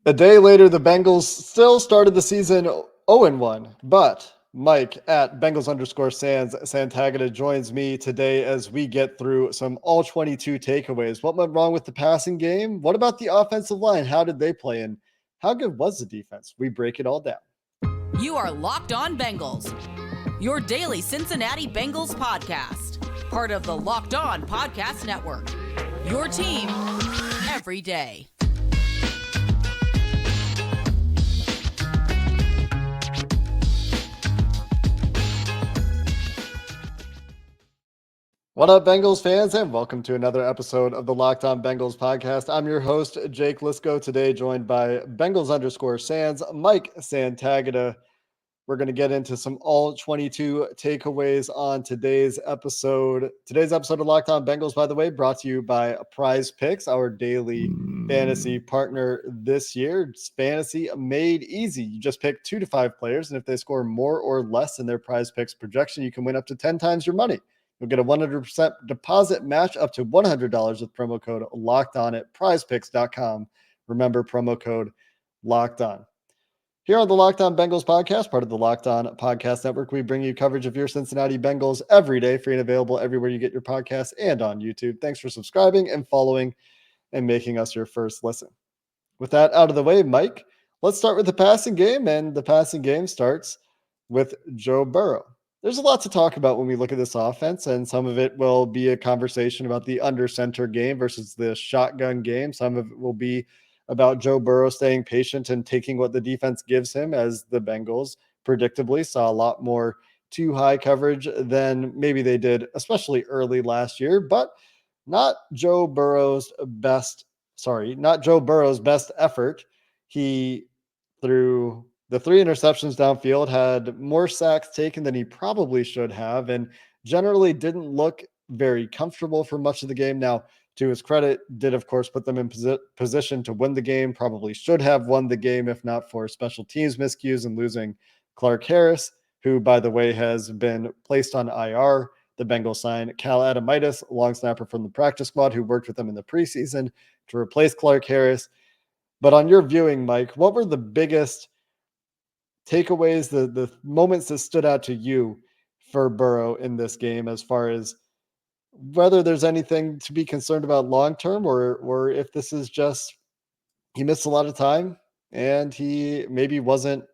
A day later, the Bengals still started the season 0-1, but Mike at Bengals_Santagata joins me today as we get through some all-22 takeaways. What went wrong with the passing game? What about the offensive line? How did they play? And how good was the defense? We break it all down. You are Locked On Bengals, your daily Cincinnati Bengals podcast, part of the Locked On Podcast Network, your team every day. What up, Bengals fans, and welcome to another episode of the Locked On Bengals podcast. I'm your host, Jake Liscow, today joined by Bengals_Sans, Mike Santagata. We're going to get into some all-22 takeaways on today's episode. Today's episode of Locked On Bengals, by the way, brought to you by Prize Picks, our daily fantasy partner this year. It's fantasy made easy. You just pick 2 to 5 players, and if they score more or less than their Prize Picks projection, you can win up to 10 times your money. You'll get a 100% deposit match up to $100 with promo code LOCKEDON at prizepicks.com. Remember, promo code LOCKEDON. Here on the Locked On Bengals podcast, part of the Locked On Podcast Network, we bring you coverage of your Cincinnati Bengals every day, free and available everywhere you get your podcasts and on YouTube. Thanks for subscribing and following and making us your first listen. With that out of the way, Mike, let's start with the passing game, and the passing game starts with Joe Burrow. There's a lot to talk about when we look at this offense, and some of it will be a conversation about the under center game versus the shotgun game. Some of it will be about Joe Burrow staying patient and taking what the defense gives him, as the Bengals predictably saw a lot more too high coverage than maybe they did, especially early last year, but not Joe Burrow's best effort. He threw the 3 interceptions downfield, had more sacks taken than he probably should have, and generally didn't look very comfortable for much of the game. Now, to his credit, did of course put them in position to win the game, probably should have won the game if not for special teams miscues and losing Clark Harris, who, by the way, has been placed on IR. The Bengals signed Cal Adamitis, a long snapper from the practice squad who worked with them in the preseason, to replace Clark Harris. But on your viewing, Mike, what were the biggest takeaways, the moments that stood out to you for Burrow in this game, as far as whether there's anything to be concerned about long-term, or if this is just he missed a lot of time and he maybe wasn't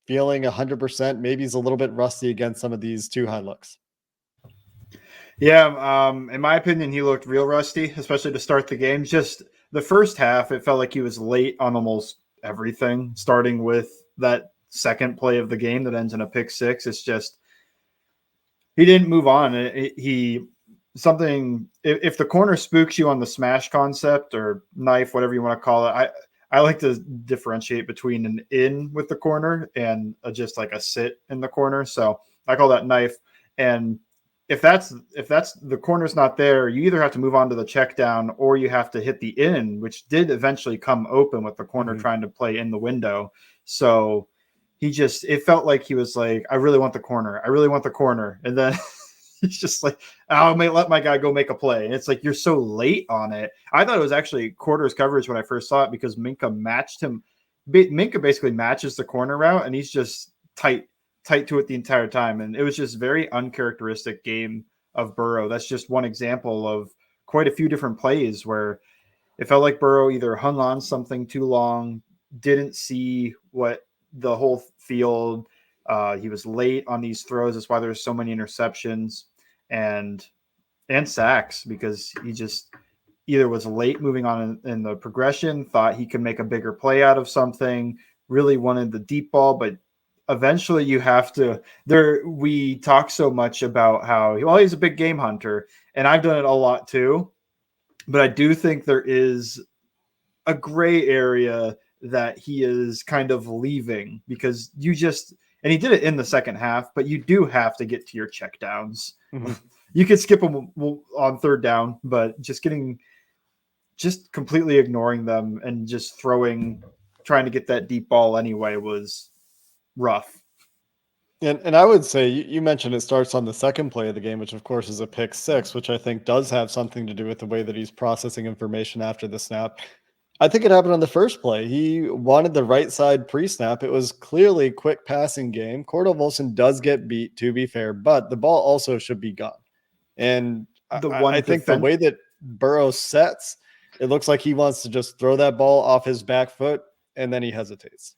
feeling 100%. Maybe he's a little bit rusty against some of these too high looks. Yeah, in my opinion, he looked real rusty, especially to start the game. Just the first half, it felt like he was late on almost everything, starting with that second play of the game that ends in a pick six. It's just he didn't move on. If the corner spooks you on the smash concept or knife, whatever you want to call it, I like to differentiate between an in with the corner and just like a sit in the corner. So I call that knife. And if that's the corner's not there, you either have to move on to the check down or you have to hit the in, which did eventually come open with the corner trying to play in the window. So it felt like he was like, I really want the corner. And then he's just like, I'll let my guy go make a play. And it's like, you're so late on it. I thought it was actually quarters coverage when I first saw it, because Minka matched him. Minka basically matches the corner route, and he's just tight to it the entire time. And it was just very uncharacteristic game of Burrow. That's just one example of quite a few different plays where it felt like Burrow either hung on something too long, didn't see what the whole field. He was late on these throws. That's why there's so many interceptions and sacks, because he just either was late moving on in the progression, thought he could make a bigger play out of something, really wanted the deep ball, but eventually you have to we talk so much about how he's a big game hunter, and I've done it a lot too, but I do think there is a gray area that he is kind of leaving, because and he did it in the second half, but you do have to get to your check downs. Mm-hmm. You could skip them on third down, but just completely ignoring them and just trying to get that deep ball anyway was rough. And I would say you mentioned it starts on the second play of the game, which of course is a pick six, which I think does have something to do with the way that he's processing information after the snap. I think it happened on the first play. He wanted the right side pre-snap. It was clearly quick passing game. Cordell Volson does get beat, to be fair, but the ball also should be gone. And The I one think the defense. way that Burrow sets, it looks like he wants to just throw that ball off his back foot, and then he hesitates.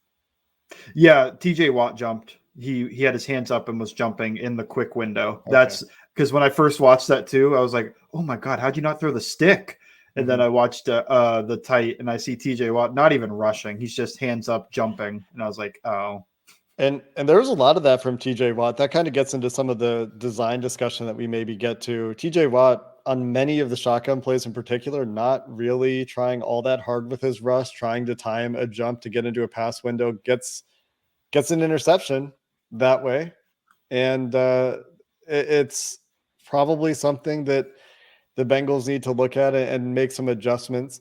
Yeah, TJ Watt jumped. He had his hands up and was jumping in the quick window. Okay. That's because when I first watched that too, I was like, "Oh my god, how'd you not throw the stick?" And then I watched the tight, and I see TJ Watt not even rushing; he's just hands up, jumping, and I was like, "Oh." And there was a lot of that from TJ Watt. That kind of gets into some of the design discussion that we maybe get to. TJ Watt on many of the shotgun plays in particular, not really trying all that hard with his rush, trying to time a jump to get into a pass window, gets an interception that way. And it's probably something that the Bengals need to look at and make some adjustments.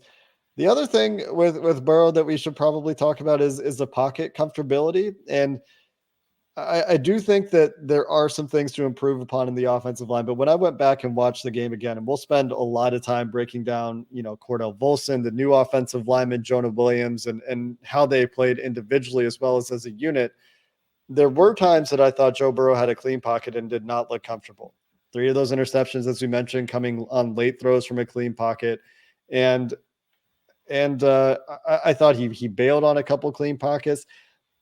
The other thing with Burrow that we should probably talk about is the pocket comfortability. And I do think that there are some things to improve upon in the offensive line. But when I went back and watched the game again, and we'll spend a lot of time breaking down, Cordell Volson, the new offensive lineman, Jonah Williams, and how they played individually as well as a unit. There were times that I thought Joe Burrow had a clean pocket and did not look comfortable. 3 of those interceptions, as we mentioned, coming on late throws from a clean pocket. And I thought he bailed on a couple clean pockets.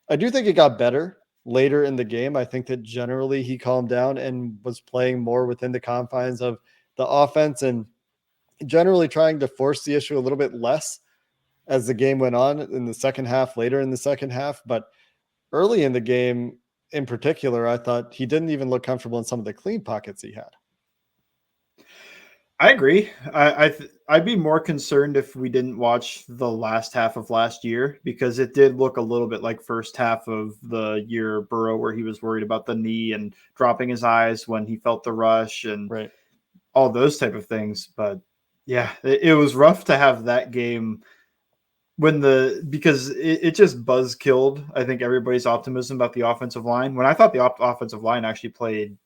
I do think it got better later in the game. I think that generally he calmed down and was playing more within the confines of the offense and generally trying to force the issue a little bit less as the game went on in the second half, later in the second half. But early in the game in particular, I thought he didn't even look comfortable in some of the clean pockets he had. I agree. I'd be more concerned if we didn't watch the last half of last year, because it did look a little bit like first half of the year Burrow, where he was worried about the knee and dropping his eyes when he felt the rush and all those type of things. But yeah, it was rough to have that game because it just buzz killed, I think, everybody's optimism about the offensive line. When I thought the offensive line actually played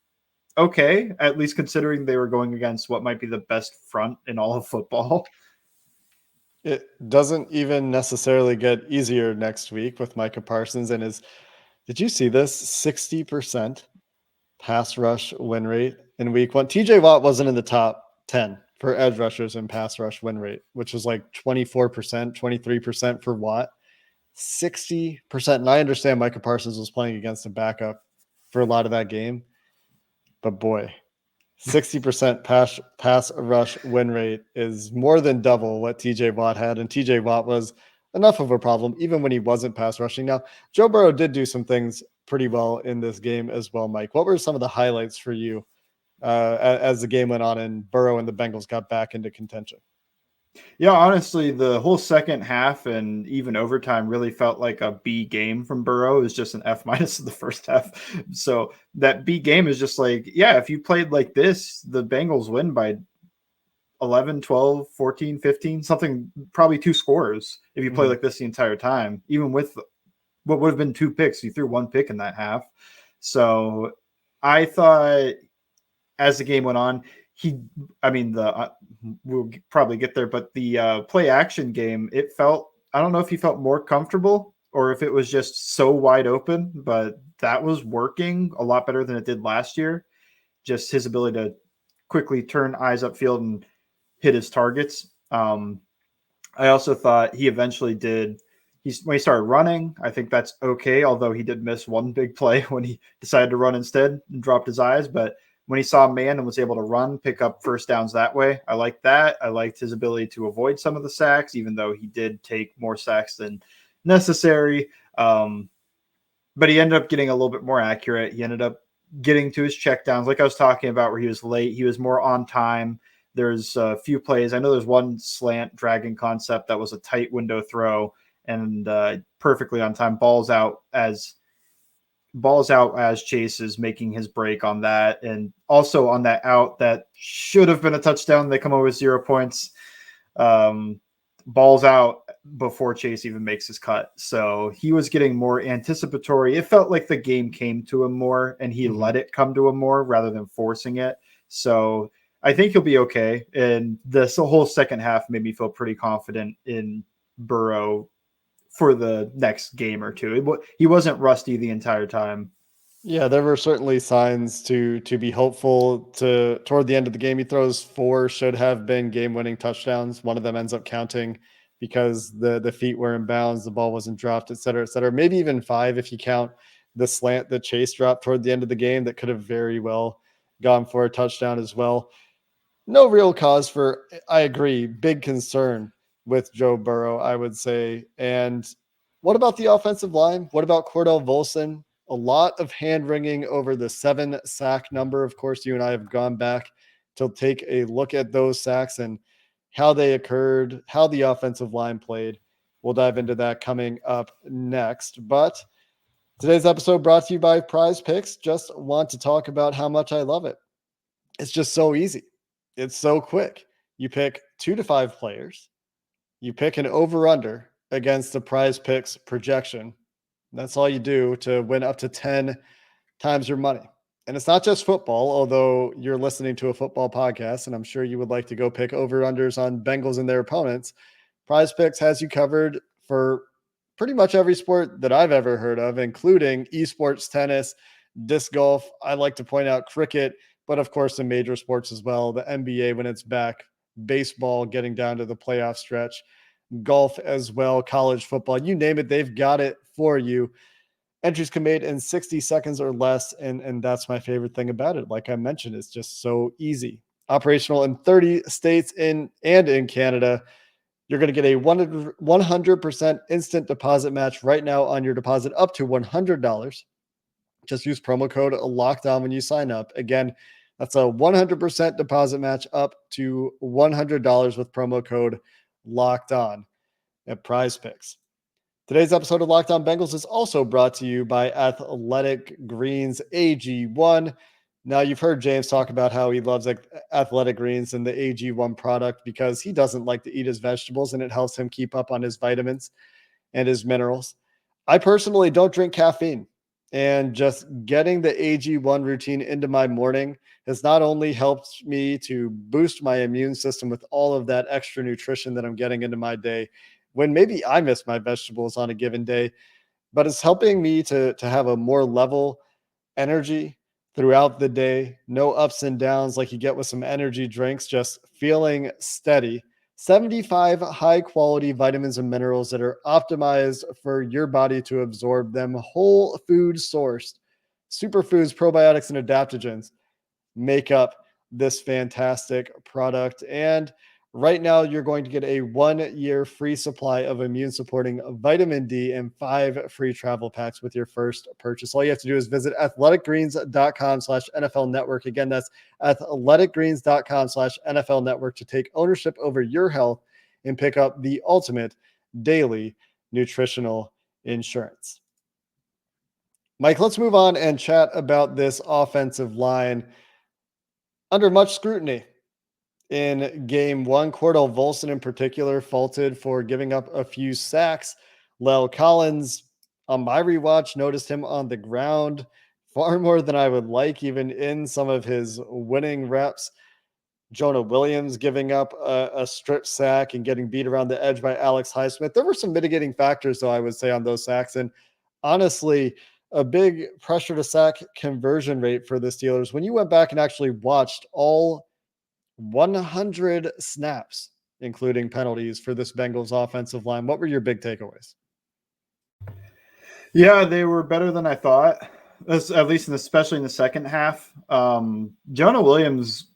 okay, at least considering they were going against what might be the best front in all of football. It doesn't even necessarily get easier next week with Micah Parsons and his, did you see this? 60% pass rush win rate in week 1. TJ Watt wasn't in the top 10 for edge rushers in pass rush win rate, which was like 24%, 23% for Watt. 60%. And I understand Micah Parsons was playing against a backup for a lot of that game. But boy, 60% pass rush win rate is more than double what TJ Watt had. And TJ Watt was enough of a problem even when he wasn't pass rushing. Now, Joe Burrow did do some things pretty well in this game as well, Mike. What were some of the highlights for you as the game went on and Burrow and the Bengals got back into contention? Yeah, honestly, the whole second half and even overtime really felt like a B game from Burrow. It was just an F- in the first half. So that B game is just like, yeah, if you played like this, the Bengals win by 11, 12, 14, 15, something, probably 2 scores if you play like this the entire time, even with what would have been 2 picks. You threw 1 pick in that half. So I thought as the game went on, we'll probably get there, but the play action game, it felt, I don't know if he felt more comfortable or if it was just so wide open, but that was working a lot better than it did last year. Just his ability to quickly turn eyes upfield and hit his targets. I also thought he eventually did. When he started running, I think that's okay, although he did miss one big play when he decided to run instead and dropped his eyes. But when he saw a man and was able to run, pick up first downs that way, I liked that. I liked his ability to avoid some of the sacks, even though he did take more sacks than necessary. But he ended up getting a little bit more accurate. He ended up getting to his checkdowns, like I was talking about, where he was late. He was more on time. There's a few plays. I know there's one slant dragging concept that was a tight window throw and perfectly on time. Balls out as Chase is making his break on that. And also on that out that should have been a touchdown, they come over with 0 points. Balls out before Chase even makes his cut. So he was getting more anticipatory. It felt like the game came to him more and he let it come to him more rather than forcing it. So I think he'll be okay. And this whole second half made me feel pretty confident in Burrow for the next game or two. He wasn't rusty the entire time. Yeah, there were certainly signs to be hopeful. Toward the end of the game, he throws 4 should have been game-winning touchdowns. One of them ends up counting because the feet were in bounds, the ball wasn't dropped, et cetera, et cetera. Maybe even 5 if you count the slant that Chase dropped toward the end of the game that could have very well gone for a touchdown as well. No real cause for, I agree, big concern with Joe Burrow, I would say. And what about the offensive line? What about Cordell Volson? A lot of hand wringing over the 7 sack number. Of course, you and I have gone back to take a look at those sacks and how they occurred, how the offensive line played. We'll dive into that coming up next. But today's episode brought to you by Prize Picks. Just want to talk about how much I love it. It's just so easy. It's so quick. You pick 2 to 5 players. You pick an over-under against the Prize Picks projection. That's all you do to win up to 10 times your money. And it's not just football, although you're listening to a football podcast, and I'm sure you would like to go pick over-unders on Bengals and their opponents. Prize Picks has you covered for pretty much every sport that I've ever heard of, including esports, tennis, disc golf. I like to point out cricket, but of course, the major sports as well. The NBA when it's back, baseball getting down to the playoff stretch, golf as well, college football, you name it, they've got it for you. Entries can be made in 60 seconds or less, and that's my favorite thing about it. Like I mentioned, it's just so easy. Operational in 30 states and in Canada. You're going to get a 100% instant deposit match right now on your deposit up to $100. Just use promo code LOCKEDON when you sign up. Again, that's a 100% deposit match up to $100 with promo code Locked On at Prize Picks. Today's episode of Locked On Bengals is also brought to you by Athletic Greens AG1. Now, you've heard James talk about how he loves Athletic Greens and the AG1 product because he doesn't like to eat his vegetables and it helps him keep up on his vitamins and his minerals. I personally don't drink caffeine, and just getting the AG1 routine into my morning has not only helped me to boost my immune system with all of that extra nutrition that I'm getting into my day when maybe I miss my vegetables on a given day, but it's helping me to have a more level energy throughout the day. No ups and downs like you get with some energy drinks, just feeling steady. 75 high quality vitamins and minerals that are optimized for your body to absorb them. Whole food sourced superfoods, probiotics, and adaptogens make up this fantastic product. And right now, you're going to get a 1-year free supply of immune supporting vitamin D and 5 free travel packs with your first purchase. All you have to do is visit athleticgreens.com/NFL network. Again, that's athleticgreens.com/NFL network to take ownership over your health and pick up the ultimate daily nutritional insurance. Mike, let's move on and chat about this offensive line under much scrutiny. In game 1, Cordell Volson in particular faulted for giving up a few sacks. Lel Collins, on my rewatch, noticed him on the ground far more than I would like, even in some of his winning reps. Jonah Williams giving up a strip sack and getting beat around the edge by Alex Highsmith. There were some mitigating factors, though, I would say, on those sacks. And honestly, a big pressure to sack conversion rate for the Steelers. When you went back and actually watched all 100 snaps, including penalties for this Bengals offensive line, what were your big takeaways? Yeah, they were better than I thought, at least especially in the second half. Jonah Williams,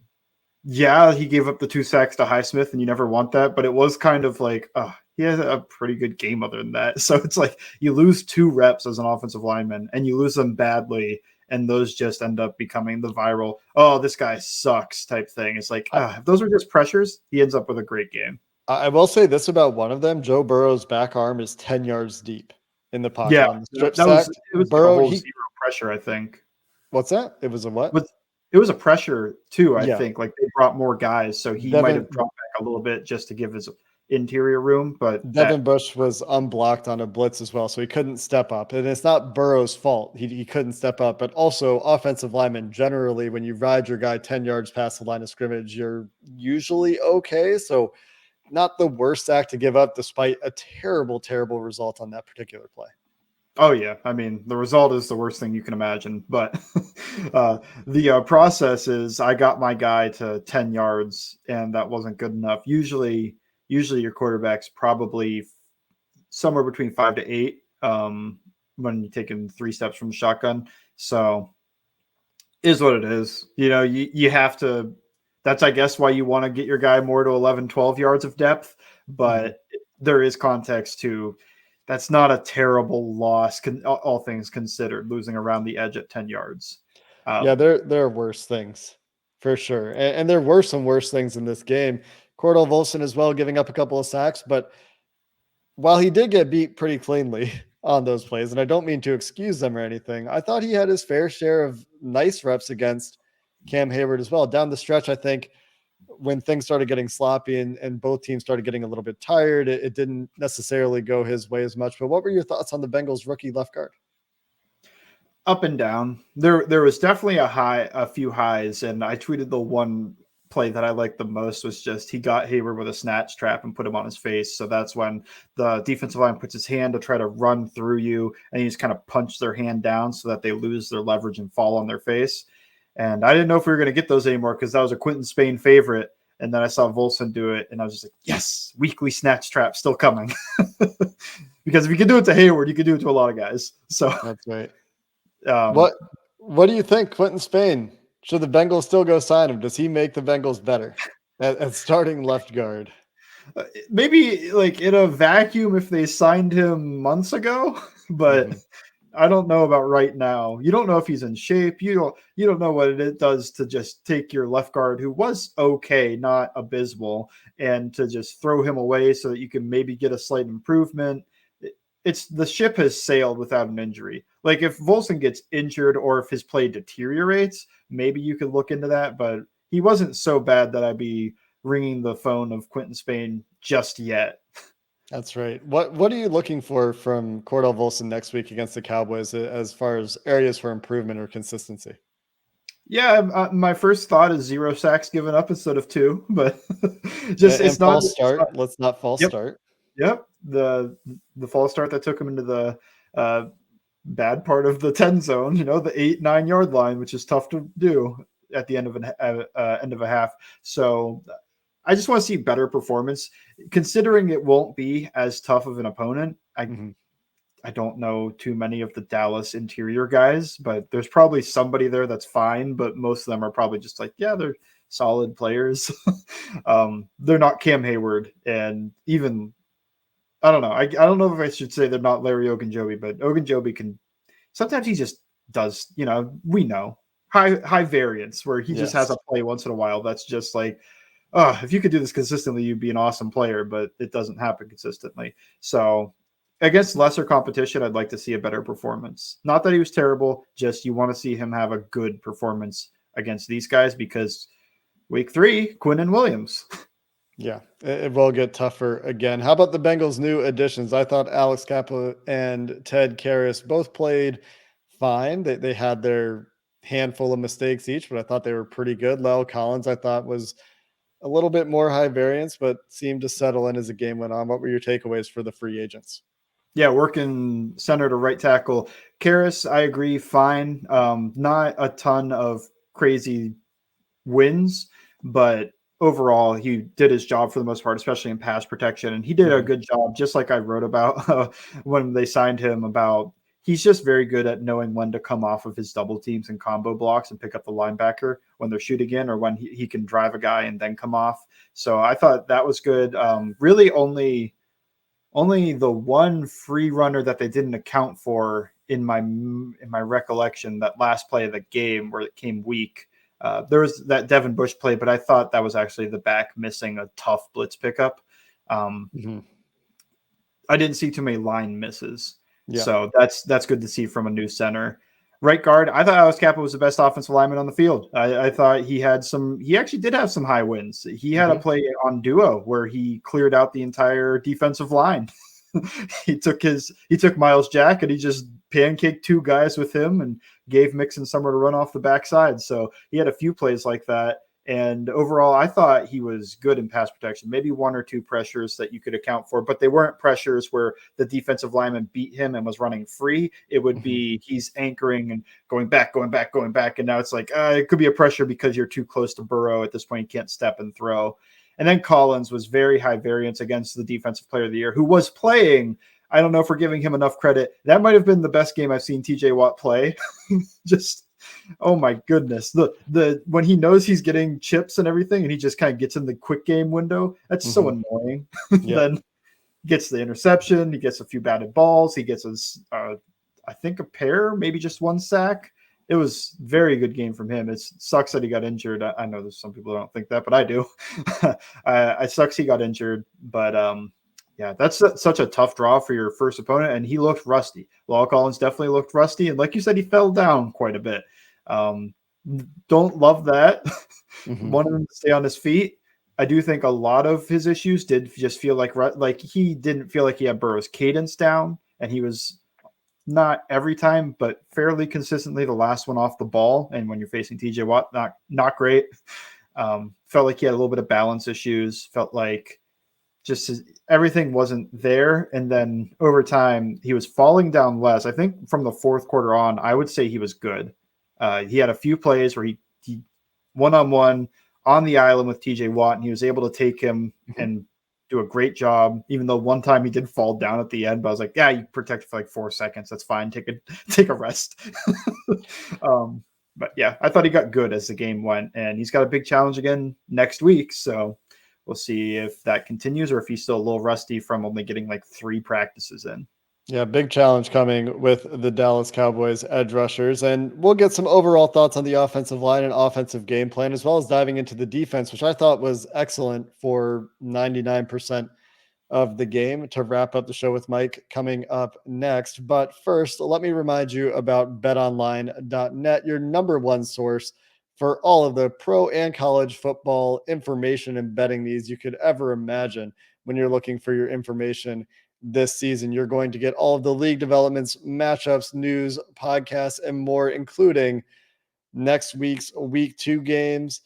yeah, he gave up the 2 sacks to Highsmith, and you never want that, but it was kind of like, he has a pretty good game other than that. So it's like you lose 2 reps as an offensive lineman, and you lose them badly, and those just end up becoming the viral, oh, this guy sucks type thing. It's like, if those are just pressures, he ends up with a great game. I will say this about one of them. Joe Burrow's back arm is 10 yards deep in the pocket. Yeah, on the strip it sack. was Burrow, like a whole zero pressure, I think. What's that? It was a what? It was a pressure too, I think. Like they brought more guys, so he might have dropped back a little bit just to give his interior room. But Devin Bush was unblocked on a blitz as well, so he couldn't step up. And it's not Burrow's fault. He couldn't step up, but also offensive linemen generally, when you ride your guy 10 yards past the line of scrimmage, you're usually okay. So not the worst sack to give up despite a terrible, terrible result on that particular play. Oh yeah. I mean, the result is the worst thing you can imagine, but the process is I got my guy to 10 yards and that wasn't good enough. Usually your quarterback's probably somewhere between 5 to 8 when you're taking 3 steps from the shotgun. So is what it is. You have to, that's, I guess, why you want to get your guy more to 11, 12 yards of depth, but there is context to, that's not a terrible loss, all things considered, losing around the edge at 10 yards. Yeah, there are worse things for sure. And there were some worse things in this game. Cordell Volson as well, giving up a couple of sacks, but while he did get beat pretty cleanly on those plays, and I don't mean to excuse them or anything, I thought he had his fair share of nice reps against Cam Hayward as well. Down the stretch, I think when things started getting sloppy and both teams started getting a little bit tired, it didn't necessarily go his way as much. But what were your thoughts on the Bengals rookie left guard? Up and down. There was definitely a few highs, and I tweeted the one play that I liked the most was just he got Hayward with a snatch trap and put him on his face. So that's when the defensive line puts his hand to try to run through you, and you just kind of punch their hand down so that they lose their leverage and fall on their face. And I didn't know if we were going to get those anymore because that was a Quentin Spain favorite. And then I saw Volson do it, and I was just like, yes, weekly snatch trap still coming. Because if you can do it to Hayward, you can do it to a lot of guys. So that's right. What do you think, Quentin Spain? Should the Bengals still go sign him? Does he make the Bengals better at starting left guard? Maybe like in a vacuum if they signed him months ago, but I don't know about right now. You don't know if he's in shape. You don't know what it does to just take your left guard, who was okay, not abysmal, and to just throw him away so that you can maybe get a slight improvement. It's the ship has sailed without an injury. Like if Volson gets injured or if his play deteriorates, maybe you could look into that, but he wasn't so bad that I'd be ringing the phone of Quentin Spain just yet. That's right. What are you looking for from Cordell Volson next week against the Cowboys as far as areas for improvement or consistency? Yeah, my first thought is 0 sacks given up instead of 2, but it's not false start. Let's not false start. Yep, the false start that took him into the bad part of the 10 zone, the 8-9 yard line, which is tough to do at the end of a half. So I just want to see better performance, considering it won't be as tough of an opponent. I don't know too many of the Dallas interior guys, but there's probably somebody there that's fine, but most of them are probably just like, yeah, they're solid players. They're not Cam Hayward, and even I don't know. I don't know if I should say they're not Larry Ogunjobi, but Ogunjobi can sometimes he just does, we know high variance where he just has a play once in a while that's just like, oh, if you could do this consistently, you'd be an awesome player, but it doesn't happen consistently. So against lesser competition, I'd like to see a better performance. Not that he was terrible, just you want to see him have a good performance against these guys because week 3, Quinnen Williams. Yeah, it will get tougher again. How about the Bengals' new additions? I thought Alex Cappa and Ted Karras both played fine. They had their handful of mistakes each, but I thought they were pretty good. Lyle Collins, I thought, was a little bit more high variance, but seemed to settle in as the game went on. What were your takeaways for the free agents? Yeah, working center to right tackle. Karras, I agree, fine. Not a ton of crazy wins, but overall, he did his job for the most part, especially in pass protection. And he did a good job, just like I wrote about when they signed him, about he's just very good at knowing when to come off of his double teams and combo blocks and pick up the linebacker when they're shooting in or when he can drive a guy and then come off. So I thought that was good. Really only the one free runner that they didn't account for in my recollection, that last play of the game where it came weak. There was that Devin Bush play, but I thought that was actually the back missing a tough blitz pickup. I didn't see too many line misses. Yeah. So that's good to see from a new center. Right guard, I thought Alex Cappa was the best offensive lineman on the field. I thought he actually did have some high wins. He had a play on duo where he cleared out the entire defensive line. He took Miles Jack and he just pancaked 2 guys with him and gave Mixon somewhere to run off the backside. So he had a few plays like that. And overall, I thought he was good in pass protection, maybe one or two pressures that you could account for, but they weren't pressures where the defensive lineman beat him and was running free. It would be he's anchoring and going back. And now it's like, it could be a pressure because you're too close to Burrow. At this point, you can't step and throw. And then Collins was very high variance against the defensive player of the year, who was playing. I don't know if we're giving him enough credit. That might have been the best game I've seen TJ Watt play. Just, oh my goodness. The when he knows he's getting chips and everything, and he just kind of gets in the quick game window, that's so annoying. Then gets the interception, he gets a few batted balls, he gets I think a pair, maybe just one sack. It was a very good game from him. It sucks that he got injured. I know there's some people that don't think that, but I do. It sucks he got injured, but yeah, that's such a tough draw for your first opponent, and he looked rusty. La'el Collins definitely looked rusty, and like you said, he fell down quite a bit. Don't love that. Wanted him to stay on his feet. I do think a lot of his issues did just feel like he didn't feel like he had Burrow's cadence down, and he was not every time, but fairly consistently the last one off the ball. And when you're facing TJ Watt, not great. Felt like he had a little bit of balance issues. Felt like everything wasn't there. And then over time, he was falling down less. I think from the fourth quarter on, I would say he was good. He had a few plays where he one-on-one on the island with TJ Watt, and he was able to take him and do a great job, even though one time he did fall down at the end, but I was like, yeah, you protected for like 4 seconds. That's fine. Take a rest. But yeah, I thought he got good as the game went, and he's got a big challenge again next week. So we'll see if that continues or if he's still a little rusty from only getting like 3 practices in. Yeah, big challenge coming with the Dallas Cowboys edge rushers. And we'll get some overall thoughts on the offensive line and offensive game plan, as well as diving into the defense, which I thought was excellent for 99% of the game, to wrap up the show with Mike coming up next. But first, let me remind you about betonline.net, your number one source for all of the pro and college football information and betting needs you could ever imagine. When you're looking for your information this season, you're going to get all of the league developments, matchups, news, podcasts, and more, including next week's week 2 games,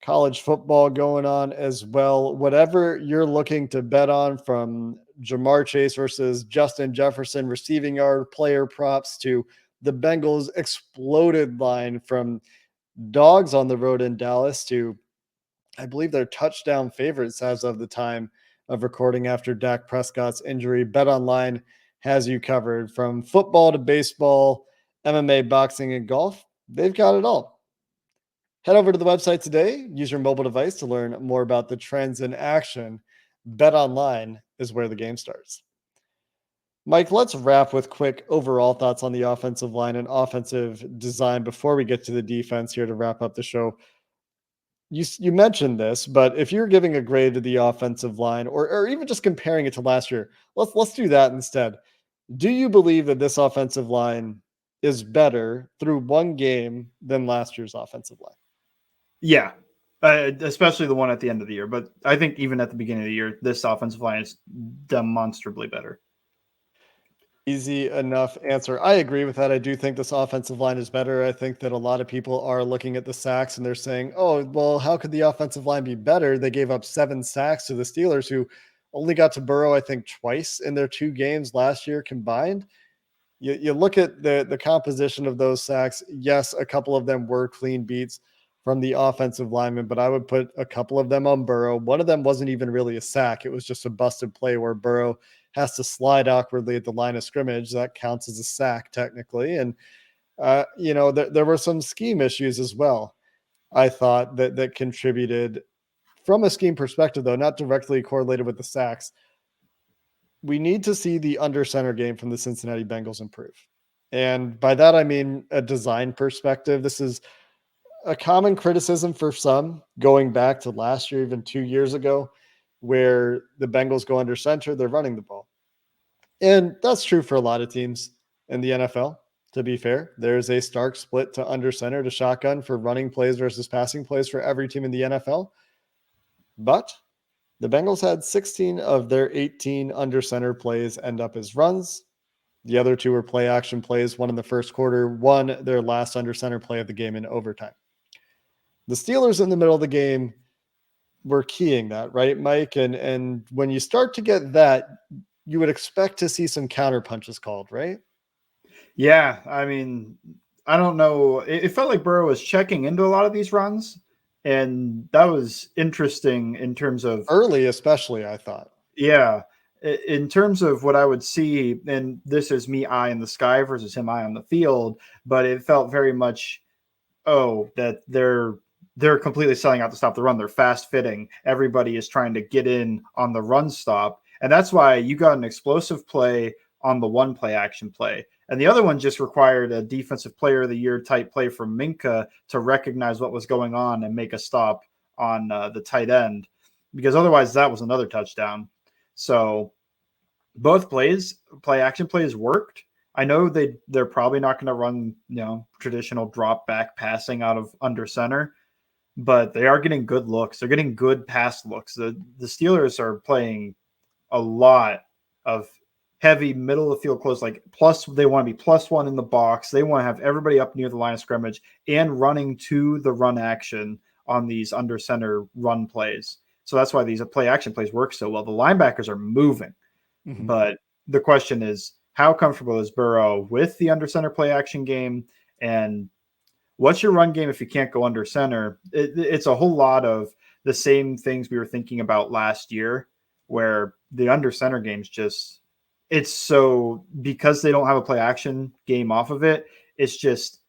college football going on as well. Whatever you're looking to bet on, from Jamar Chase versus Justin Jefferson receiving yard player props to the Bengals exploded line from dogs on the road in Dallas to, I believe, they're touchdown favorites as of the time of recording after Dak Prescott's injury. BetOnline has you covered. From football to baseball, MMA, boxing, and golf, they've got it all. Head over to the website today. Use your mobile device to learn more about the trends in action. BetOnline is where the game starts. Mike, let's wrap with quick overall thoughts on the offensive line and offensive design before we get to the defense here to wrap up the show. You mentioned this, but if you're giving a grade to the offensive line, or even just comparing it to last year, let's do that instead. Do you believe that this offensive line is better through one game than last year's offensive line? Yeah, especially the one at the end of the year. But I think even at the beginning of the year, this offensive line is demonstrably better. Easy enough answer. I agree with that. I do think this offensive line is better. I think that a lot of people are looking at the sacks and they're saying, oh, well, how could the offensive line be better? They gave up 7 sacks to the Steelers, who only got to Burrow, I think, twice in their 2 games last year combined. You look at the composition of those sacks. Yes, a couple of them were clean beats from the offensive lineman, but I would put a couple of them on Burrow. One of them wasn't even really a sack. It was just a busted play where Burrow has to slide awkwardly at the line of scrimmage. That counts as a sack technically. And, there were some scheme issues as well, I thought, that contributed from a scheme perspective, though, not directly correlated with the sacks. We need to see the under center game from the Cincinnati Bengals improve. And by that, I mean a design perspective. This is a common criticism for some going back to last year, even 2 years ago, where the Bengals go under center, they're running the ball. And that's true for a lot of teams in the NFL, to be fair. There's a stark split to under center to shotgun for running plays versus passing plays for every team in the NFL. But the Bengals had 16 of their 18 under center plays end up as runs. The other 2 were play action plays, one in the first quarter, one their last under center play of the game in overtime. The Steelers in the middle of the game were keying that, right, Mike? And when you start to get that, you would expect to see some counter punches called, right? Yeah, I mean, I don't know. It felt like Burrow was checking into a lot of these runs, and that was interesting in terms of Early, especially, I thought. yeah, in terms of what I would see, and this is me eye in the sky versus him eye on the field, but it felt very much that they're completely selling out to stop the run. They're fast fitting. Everybody is trying to get in on the run stop. And that's why you got an explosive play on the one play action play. And the other one just required a defensive player of the year type play from Minka to recognize what was going on and make a stop on the tight end, because otherwise that was another touchdown. So both play action plays worked. I know they're probably not going to run, traditional drop back passing out of under center, but they are getting good looks. They're getting good pass looks. The Steelers are playing a lot of heavy middle of the field close, like plus they want to be +1 in the box. They want to have everybody up near the line of scrimmage and running to the run action on these under center run plays. So that's why these play action plays work so well. The linebackers are moving, but the question is, how comfortable is Burrow with the under center play action game? And what's your run game if you can't go under center? It's a whole lot of the same things we were thinking about last year, where the under center games it's so, because they don't have a play action game off of it, it's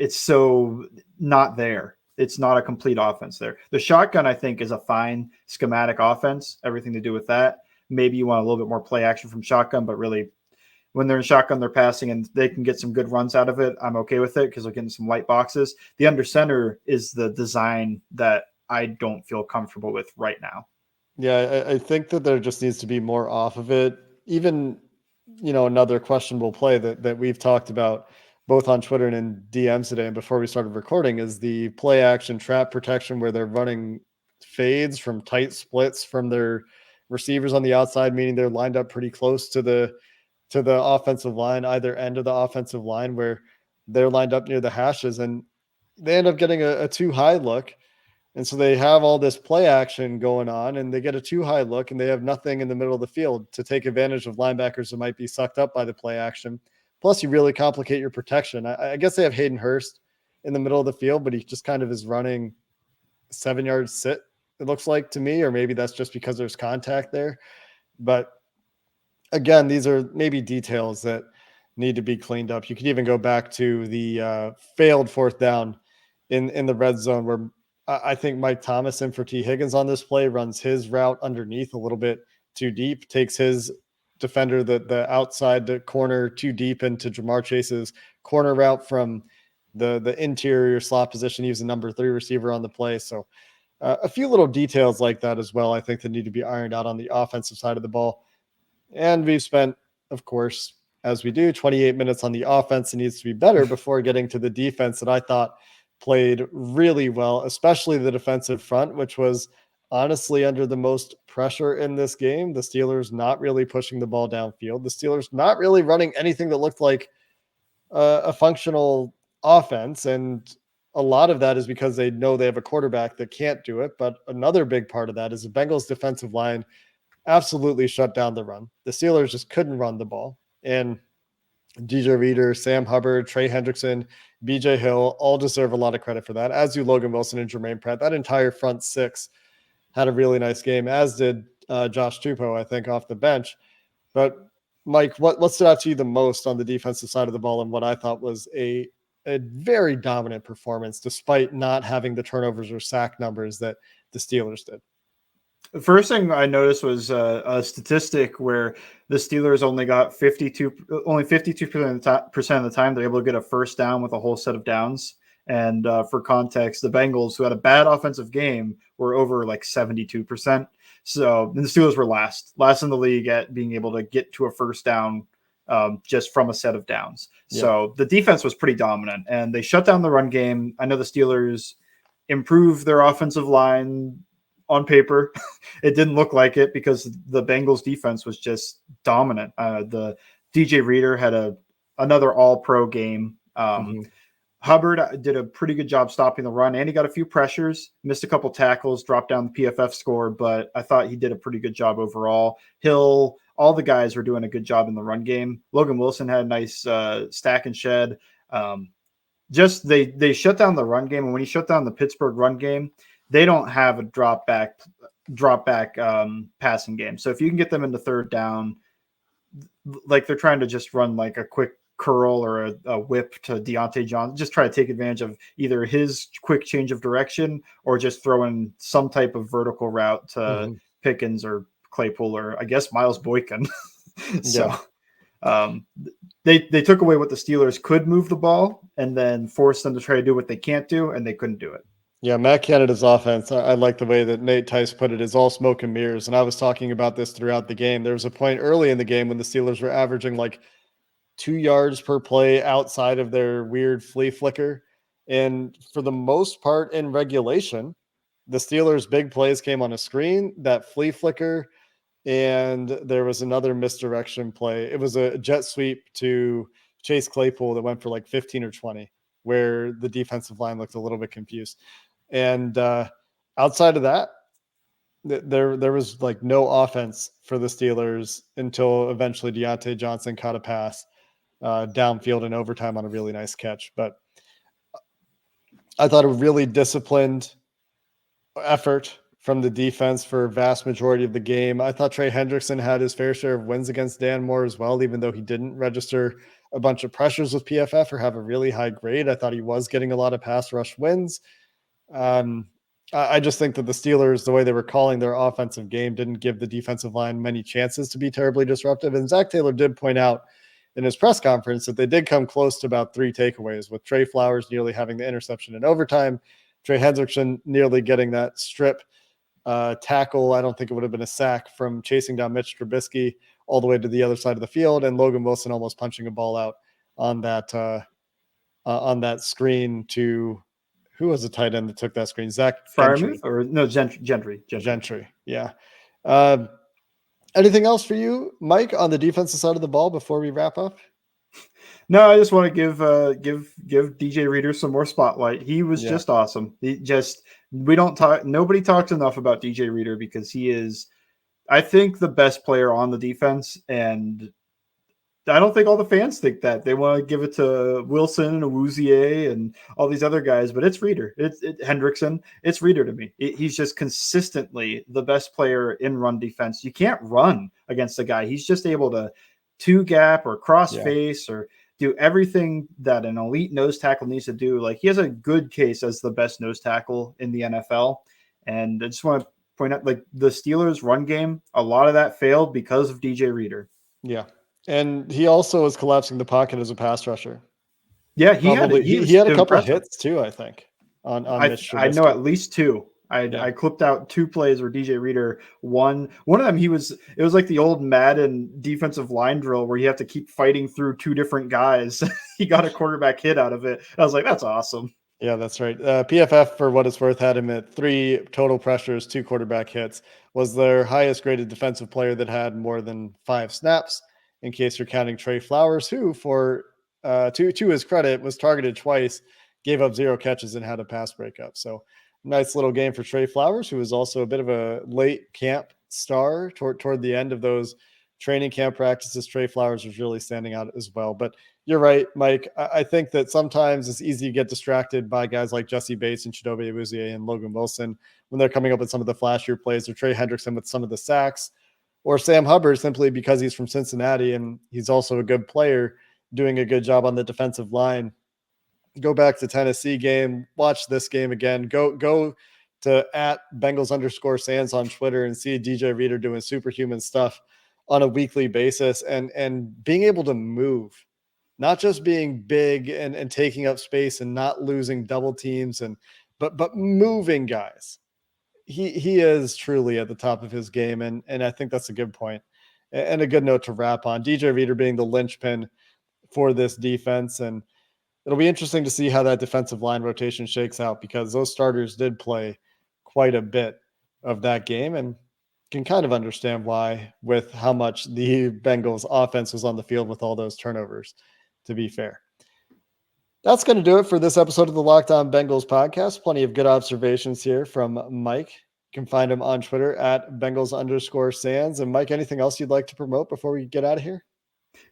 so not there. It's not a complete offense there. The shotgun, I think, is a fine schematic offense, everything to do with that. Maybe you want a little bit more play action from shotgun, but really when they're in shotgun, they're passing and they can get some good runs out of it. I'm okay with it because they're getting some light boxes. The under center is the design that I don't feel comfortable with right now. Yeah, I think that there just needs to be more off of it. Even, another questionable play that we've talked about both on Twitter and in DMs today and before we started recording is the play action trap protection where they're running fades from tight splits from their receivers on the outside, meaning they're lined up pretty close to the offensive line, either end of the offensive line, where they're lined up near the hashes, and they end up getting a too high look. And so they have all this play action going on and they get a too high look and they have nothing in the middle of the field to take advantage of linebackers that might be sucked up by the play action. Plus, you really complicate your protection. I guess they have Hayden Hurst in the middle of the field, but he just kind of is running 7-yard sit, it looks like to me, or maybe that's just because there's contact there. But again, these are maybe details that need to be cleaned up. You could even go back to the failed fourth down in the red zone where I think Mike Thomas in for T. Higgins on this play runs his route underneath a little bit too deep, takes his defender, the outside the corner too deep into Jamar Chase's corner route from the interior slot position. He was the number 3 receiver on the play. So a few little details like that as well, I think, that need to be ironed out on the offensive side of the ball. And we've spent, of course, as we do, 28 minutes on the offense. It needs to be better before getting to the defense that I thought played really well, especially the defensive front, which was honestly under the most pressure in this game. The Steelers not really pushing the ball downfield. The Steelers not really running anything that looked like a functional offense. And a lot of that is because they know they have a quarterback that can't do it. But another big part of that is the Bengals defensive line absolutely shut down the run. The Steelers just couldn't run the ball. And DJ Reader, Sam Hubbard, Trey Hendrickson, BJ Hill all deserve a lot of credit for that, as do Logan Wilson and Jermaine Pratt. That entire front six had a really nice game, as did Josh Tupou, I think, off the bench. But Mike, what stood out to you the most on the defensive side of the ball and what I thought was a very dominant performance, despite not having the turnovers or sack numbers that the Steelers did? The first thing I noticed was a statistic where the Steelers only 52% of the time they're able to get a first down with a whole set of downs. And for context, the Bengals, who had a bad offensive game, were over like 72%. So the Steelers were last in the league at being able to get to a first down just from a set of downs. Yeah. So the defense was pretty dominant, and they shut down the run game. I know the Steelers improved their offensive line on paper. It didn't look like it because the Bengals defense was just dominant. The DJ Reader had another all-pro game. Hubbard did a pretty good job stopping the run, and he got a few pressures, missed a couple tackles, dropped down the PFF score, but I thought he did a pretty good job overall. Hill, all the guys were doing a good job in the run game. Logan Wilson had a nice stack and shed. Just they shut down the run game, and when you shut down the Pittsburgh run game, they don't have a drop back passing game. So if you can get them into third down, like they're trying to just run like a quick curl or a whip to Deontay Johnson, just try to take advantage of either his quick change of direction or just throw in some type of vertical route to Pickens or Claypool or I guess Miles Boykin. So they took away what the Steelers could move the ball and then forced them to try to do what they can't do, and they couldn't do it. Yeah, Matt Canada's offense, I like the way that Nate Tice put it, is all smoke and mirrors. And I was talking about this throughout the game. There was a point early in the game when the Steelers were averaging like 2 yards per play outside of their weird flea flicker. And for the most part in regulation, the Steelers' big plays came on a screen, that flea flicker, and there was another misdirection play. It was a jet sweep to Chase Claypool that went for like 15 or 20, where the defensive line looked a little bit confused. And outside of that, there was like no offense for the Steelers until eventually Deontay Johnson caught a pass downfield in overtime on a really nice catch. But I thought a really disciplined effort from the defense for a vast majority of the game. I thought Trey Hendrickson had his fair share of wins against Dan Moore as well, even though he didn't register a bunch of pressures with PFF or have a really high grade. I thought he was getting a lot of pass rush wins. I just think that the Steelers, the way they were calling their offensive game, didn't give the defensive line many chances to be terribly disruptive. And Zach Taylor did point out in his press conference that they did come close to about 3 takeaways, with Trey Flowers nearly having the interception in overtime, Trey Hendrickson nearly getting that strip tackle. I don't think it would have been a sack from chasing down Mitch Trubisky all the way to the other side of the field, and Logan Wilson almost punching a ball out on that screen to who was the tight end that took that screen? Zach Gentry. Gentry. Yeah. Anything else for you, Mike, on the defensive side of the ball before we wrap up? No, I just want to give DJ Reader some more spotlight. He was just awesome. Nobody talks enough about DJ Reader because he is, I think, the best player on the defense, and I don't think all the fans think that. They want to give it to Wilson and Awuzie and all these other guys, but it's Reader. It's Hendrickson. It's Reader to me. He's just consistently the best player in run defense. You can't run against a guy. He's just able to two gap or cross face or do everything that an elite nose tackle needs to do. Like, he has a good case as the best nose tackle in the NFL. And I just want to point out, like, the Steelers run game, a lot of that failed because of DJ Reader. Yeah. And he also was collapsing the pocket as a pass rusher. Yeah, he had a couple of hits too, I think, on Mitch Trubisky. I know at least 2. I clipped out 2 plays where DJ Reader won. One of them, it was like the old Madden defensive line drill where you have to keep fighting through 2 different guys. He got a quarterback hit out of it. I was like, that's awesome. Yeah, that's right. PFF, for what it's worth, had him at 3 total pressures, 2 quarterback hits, was their highest graded defensive player that had more than 5 snaps, in case you're counting Trey Flowers, who, for to his credit, was targeted twice, gave up 0 catches, and had a pass breakup. So nice little game for Trey Flowers, who was also a bit of a late camp star toward the end of those training camp practices. Trey Flowers was really standing out as well. But you're right, Mike. I think that sometimes it's easy to get distracted by guys like Jesse Bates and Chidobe Awuzie and Logan Wilson when they're coming up with some of the flashier plays, or Trey Hendrickson with some of the sacks, or Sam Hubbard simply because he's from Cincinnati and he's also a good player doing a good job on the defensive line. Go back to Tennessee game, watch this game again, go to @Bengals_Sands on Twitter and see DJ Reader doing superhuman stuff on a weekly basis and being able to move, not just being big and taking up space and not losing double teams but moving guys. He is truly at the top of his game, and I think that's a good point and a good note to wrap on. DJ Reader being the linchpin for this defense, and it'll be interesting to see how that defensive line rotation shakes out, because those starters did play quite a bit of that game, and can kind of understand why with how much the Bengals offense was on the field with all those turnovers, to be fair. That's going to do it for this episode of the Locked On Bengals podcast. Plenty of good observations here from Mike. You can find him on Twitter at Bengals_Sands. And Mike, anything else you'd like to promote before we get out of here?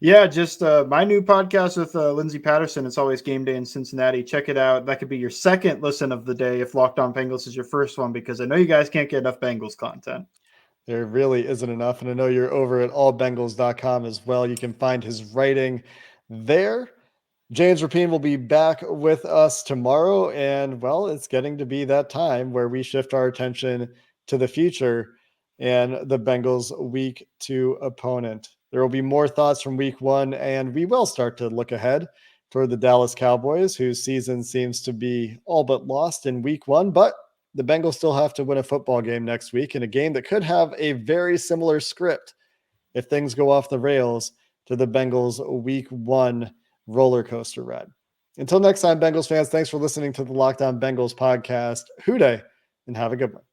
Yeah, just my new podcast with Lindsey Patterson. It's always game day in Cincinnati. Check it out. That could be your second listen of the day if Locked On Bengals is your first one, because I know you guys can't get enough Bengals content. There really isn't enough. And I know you're over at allbengals.com as well. You can find his writing there. James Rapien will be back with us tomorrow. And, well, it's getting to be that time where we shift our attention to the future and the Bengals' week 2 opponent. There will be more thoughts from week 1, and we will start to look ahead toward the Dallas Cowboys, whose season seems to be all but lost in week 1. But the Bengals still have to win a football game next week, in a game that could have a very similar script if things go off the rails to the Bengals' week 1 roller coaster ride. Until next time, Bengals fans, thanks for listening to the Locked On Bengals podcast. Hoo day, and have a good one.